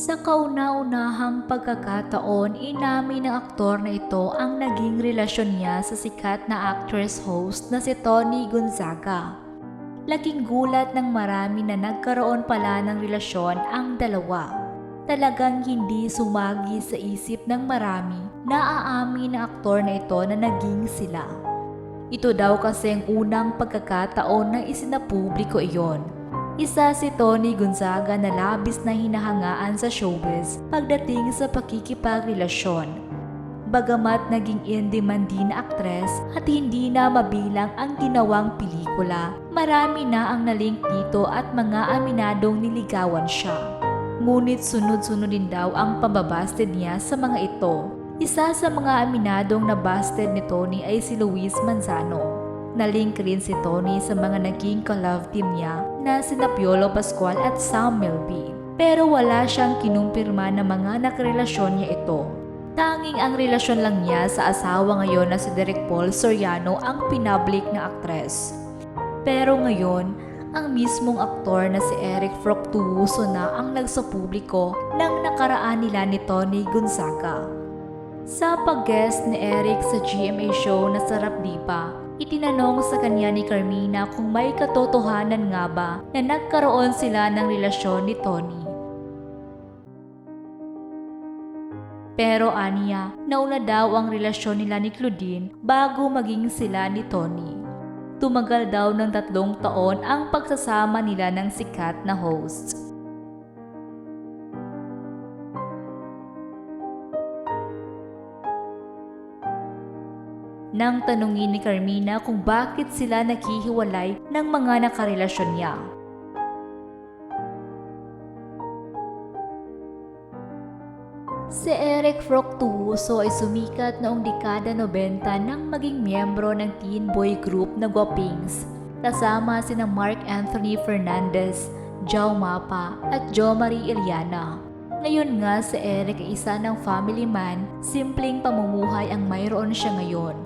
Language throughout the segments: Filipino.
Sa kauna-unahang pagkakataon, inamin ng aktor na ito ang naging relasyon niya sa sikat na actress-host na si Tony Gonzaga. Laking gulat ng marami na nagkaroon pala ng relasyon ang dalawa. Talagang hindi sumagi sa isip ng marami na aamin ng aktor na ito na naging sila. Ito daw kasi ang unang pagkakataon na isinapubliko iyon. Isa si Tony Gonzaga na labis na hinahangaan sa showbiz pagdating sa pakikipagrelasyon. Bagamat naging in-demand din na aktres at hindi na mabilang ang ginawang pelikula, marami na ang nalink dito at mga aminadong niligawan siya. Ngunit sunod-sunod din daw ang pambabasted niya sa mga ito. Isa sa mga aminadong nabasted ni Tony ay si Luis Manzano. Nalink rin si Tony sa mga naging ka-love team niya na sina Piolo Pascual at Sam Melby. Pero wala siyang kinumpirma na mga nakarelasyon niya ito. Tanging ang relasyon lang niya sa asawa ngayon na si Derek Paul Soriano ang pinablik na aktres. Pero ngayon, ang mismong aktor na si Eric Fructuoso na ang nagsapubliko ng nakaraan nila ni Tony Gonzaga. Sa pag-guest ni Eric sa GMA show na Sarap Dipa, itinanong sa kanya ni Carmina kung may katotohanan nga ba na nagkaroon sila ng relasyon ni Tony. Pero aniya, nauna daw ang relasyon nila ni Claudine bago maging sila ni Tony. Tumagal daw ng 3 taon ang pagsasama nila ng sikat na host. Nang tanungin ni Carmina kung bakit sila naghihiwalay ng mga nakarelasyon niya. Si Eric Fructuoso ay sumikat noong dekada 90 nang maging miyembro ng teen boy group na Guapings, kasama sina Mark Anthony Fernandez, Jao Mapa at Jo Marie Iliana. Ngayon nga si Eric ay isa ng family man, simpleng pamumuhay ang mayroon siya ngayon.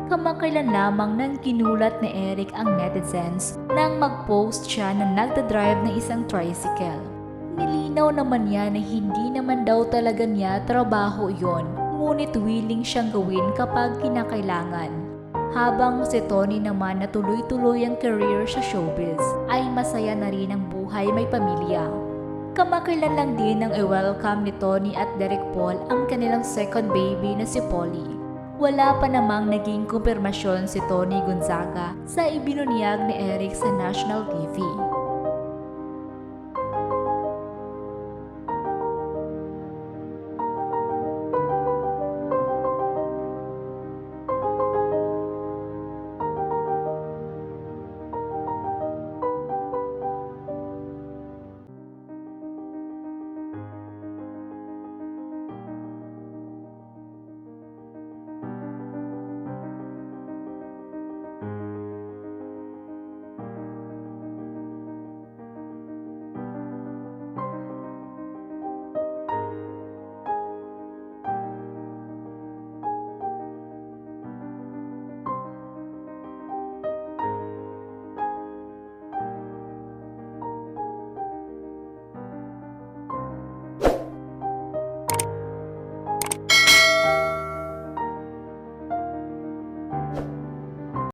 Kamakailan lamang nang kinulat ni Eric ang netizens nang mag-post siya na nagdadrive ng isang tricycle. Nilinaw naman niya na hindi naman daw talaga niya trabaho yon, ngunit willing siyang gawin kapag kinakailangan. Habang si Tony naman na tuloy-tuloy ang career sa showbiz, ay masaya na rin ang buhay may pamilya. Kamakailan lang din nang i-welcome ni Tony at Derek Paul ang kanilang second baby na si Polly. Wala pa namang naging kumpirmasyon si Tony Gonzaga sa ibinunyag ni Eric sa national TV.